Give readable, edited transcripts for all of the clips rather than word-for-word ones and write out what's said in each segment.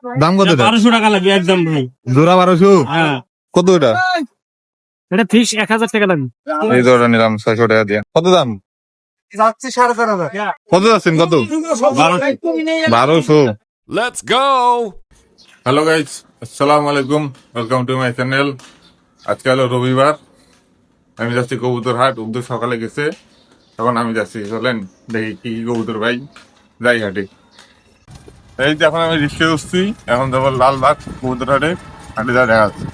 দাম কত? 1200 টাকা লাগবে একদম ভাই। জোড়া 1200? হ্যাঁ কত এটা? এটা ফিক্স 1000 টাকা লাগবে। এই জোড়া নিলাম 600 টাকা দিয়ে। কত দাম? যাচ্ছে 4500। কত যাচ্ছেন? কত? 1200। Let's go! হ্যালো গাইস, আসসালামু আলাইকুম, ওয়েলকাম টু মাই চ্যানেল। আজকে হলো রবিবার, আমি যাচ্ছি কবুতর হাট। উদ্যোগ সকালে গেছে, এখন আমি যাচ্ছি। চলেন দেখি কি কি কবুতর ভাই, যাই হাটে। এই যে এখন আমি রিক্সা উঠছি, এখন যাবো লালবাগ কবুতর হাটে। হাটে যা দেখা যাচ্ছে,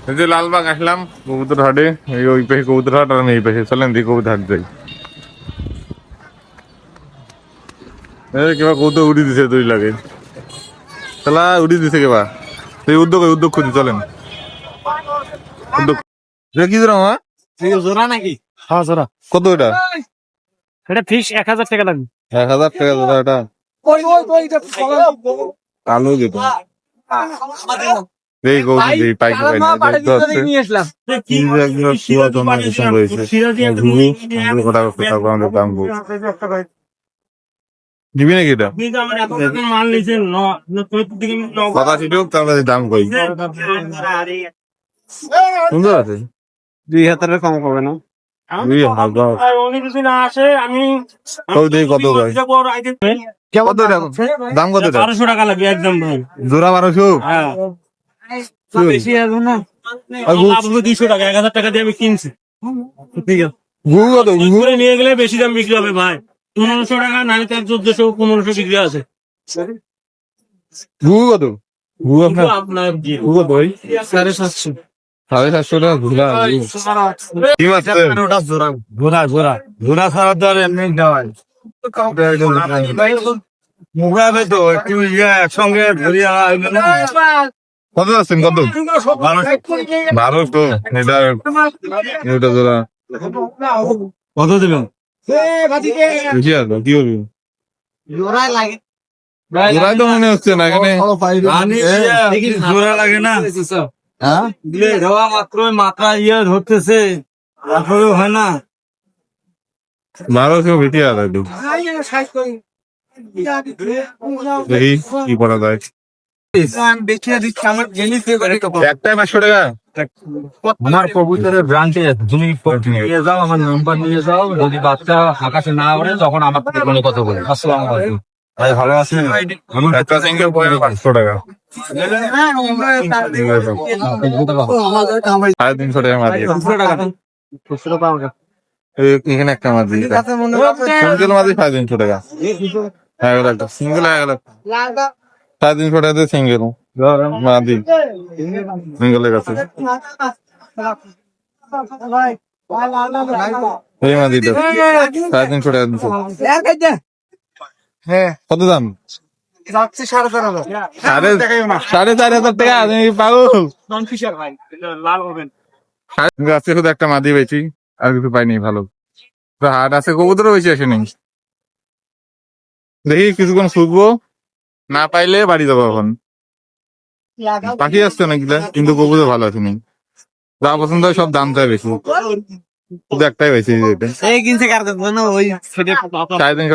এই যে লালবাগ আসলাম কবুতর হাটে। এই ওই পাশে কবুতর হাট আর আমি এই পাশে। চলেন দেখি কবুতর হাট যাই। এই কেবা কবুতর উড়ি দিছে, দুই লাগে তালা উড়ি দিছে কেবা। এই উদ্যোগ খুঁজি, চলেন উদ্যোগ। কি জোড়া মা? জোড়া নাকি? হ্যাঁ জোড়া। কত এটা? এটা ফিক্স 1000 টাকা লাগবে। 1000 টাকা জোড়া এটা? কালো যেটা এই কবুতর এই পাইকে পাই না, দেখতে হচ্ছে কি যে একজন পুরাতন মাঝখান রয়েছে। ঘুঘু কথা কথা আমাদের দাম দিবি নাকি এটা? মাল নিচে কথা ছিল তাহলে দাম কই সুন্দর আছে। 2000 কম হবে না? 2000 উনি যদি না আসে আমি কত দিয়ে কত কয়? কত এটা? দাম কত এটা? 1200 টাকা লাগবে একদম ভাই। জোড়া 1200? হ্যাঁ বেশি আছে না? লাভ হবে 200 টাকা, 1000 টাকা দিয়ে আমি কিনছি। ঠিক আছে, ঘুঘু কত? ঘুঘু ঘুরে নিয়ে গেলে বেশি দাম বিক্রি হবে ভাই। 1500 টাকা, নাহলে 1400 1500 বিক্রি আছে। ঘুঘু কত? ঘুঘু আপনার আপনার ঘুঘু কত ভাই? 750। 750 টাকা ঘুরা। কি মাছ? ঘোরা ঘোরা ঘোরা ছাড়া তো আর এমনি দেওয়ায় মুগাবে তো একটু একসঙ্গে ধরিয়ে কত আছেন? কত? 1200 এটা এটা জোড়া কত দেবেন? বেশি আছে কি করবি? জোড়াই লাগে, জোড়াই তো মনে হচ্ছে না এখানে। জোড়া লাগে না? হ্যাঁ দেওয়া মাত্র মাত্রা ধরতেছে, তারপরেও হয় না। 1200 বেশি আছে একটু। দেখি কি করা যায়। একটাই 500 টাকা? আমার কবুতরের ব্রাঞ্চে তুমি নিয়ে যাও, আমার নাম্বার নিয়ে যাও। যদি বাচ্চা আকাশে না ওড়ে তখন আমার সাথে কোনো কথা বলে। আসসালামু আলাইকুম ভাই, ভালো আছেন? একটা সিঙ্গেল পয়েন্ট 500 টাকা। 350 টাকা মাঝি। এখানে একটা মাঝি, সিঙ্গেল মাঝি 350 টাকা। হ্যাঁ একটা সিঙ্গেল হয়ে গেল 350 টাকা সিঙ্গেল মাঝি। সিঙ্গেলের কাছে এই মাঝিটা 350 টাকা দিচ্ছে। কত দাম? 4,500 টাকা। আমি পাবো আজকে শুধু একটা মাদি পেয়েছি, আর কিছু পাইনি। ভালো হাট আছে, কবুতরও বেশি আসেনি। দেখি কিছুক্ষণ শুকবো, না পাইলে বাড়ি যাবো। এখন পাখি আসছে অনেকগুলা, কিন্তু কবুতর ভালো আসেনি। যা পছন্দ হয় সব দাম চাই বেশি, শুধু একটাই পেয়েছি। 350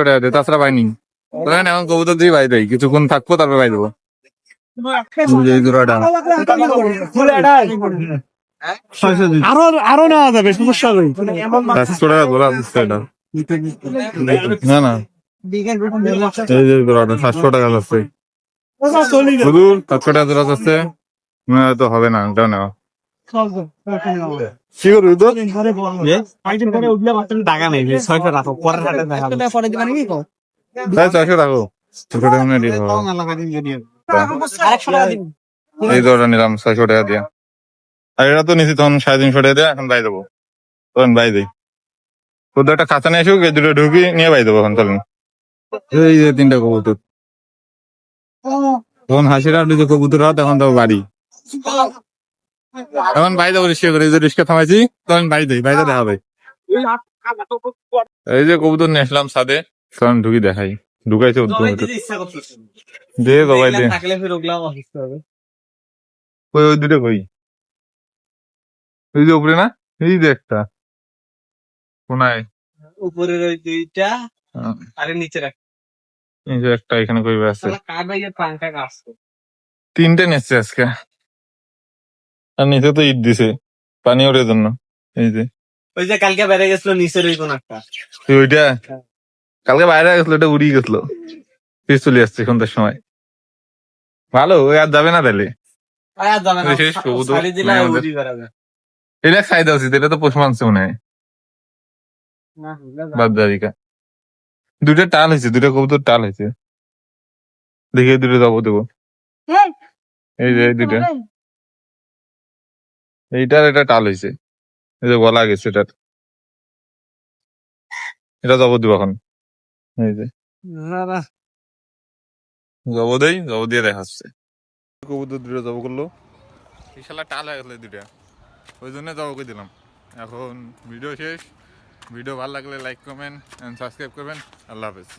টাকা দিয়ে, তাছাড়া পাইনি। এখন কবুতর দিয়ে বাড়ি দেয়, কিছুক্ষণ থাকবো তারপরে বাড়ি দেবো। আরো নেওয়া যাবে, সমস্যা নেই। 100 টাকা ধরা দিচ্ছে এটা। না না, এই যে ধরাটা 700 টাকা যাচ্ছে। শুধু 700 টাকা ধরা যাচ্ছে, তো হবে না। এটাও নেওয়া কি করবি তো? টাকা নেই, 600 রাখো, পরের হাটে দেখাবো। 600 রাখো, 600 টাকা নিয়ে দিতে হবে। এই ধরনের নিলাম 600 টাকা দিয়ে। আর এটা তো নিচ্ছি তখন 350 টাকা দিয়ে। এখন বাই দেবো, তখন বাই দিই। তোদের একটা খাঁচা নিয়ে আসুক, এই দুটো ঢুকি নিয়ে বাই দেবো। এখন চলেন, এই যে 3টা কবুতর। তখন হাসিরা যে কবুতর হাত, এখন তো বাড়ি। এখন বাই দেবো রিক্সা করে। এই যে রিক্সা থামাইছি, তখন বাই দিই, বাইরে দেখা হবে। এই যে কবুতর নিয়ে আসলাম ছাদে, তখন ঢুকি দেখাই। ঢুকাইছে দে বাবাই দে। ওই দুটো কই? ওই যে উপরে না, এই যে একটা কোনায়। উপরের ওই দুইটা, আরে নিচে রাখ। এই যে একটা এখানে কইবে আছে, তিনটে নেচছে আজকে। আর নিচে তো ঈদ দিছে পানি ওঠার জন্য। এই যে ওই যে কালকে বেড়ে গেছিল নিচের ওই কোন একটা তুই ওইটা কালকে বাইরে গেছিল, ওটা উড়িয়ে গেছিল, ফির চলে আসছে সন্ধ্যার সময়। ভালো, ওই আর যাবে না তাহলে। আর যাবে না, শেষ কবুতর ছাড়ি দিলে নাই আমাদের। উড়ি বেড়াবে। এটা খাই দেওয়া উচিত, এটা তো পোষ মানছে মনে হয়। না, বাদ দাবিকা দুইটা টাল হয়েছে, দুইটা কবুতর টাল হয়েছে, দেখে দুটো যাবো দেবো। এই যে এই দুইটা, এইটার এটা টাল হয়েছে, এই যে গলা গেছে এটার, এটা জব দিব এখন। এই যে না, না। জব দেই, জব দিয়ে দেখাচ্ছে কবুতর দুটো জব করলো। এই শালা টাল হয়ে গেল দুইটা, ওই জন্য জবকে দিলাম। এখন ভিডিও শেষ। ভিডিও ভালো লাগলে লাইক কমেন্ট এন্ড সাবস্ক্রাইব করবেন। আল্লাহ হাফেজ।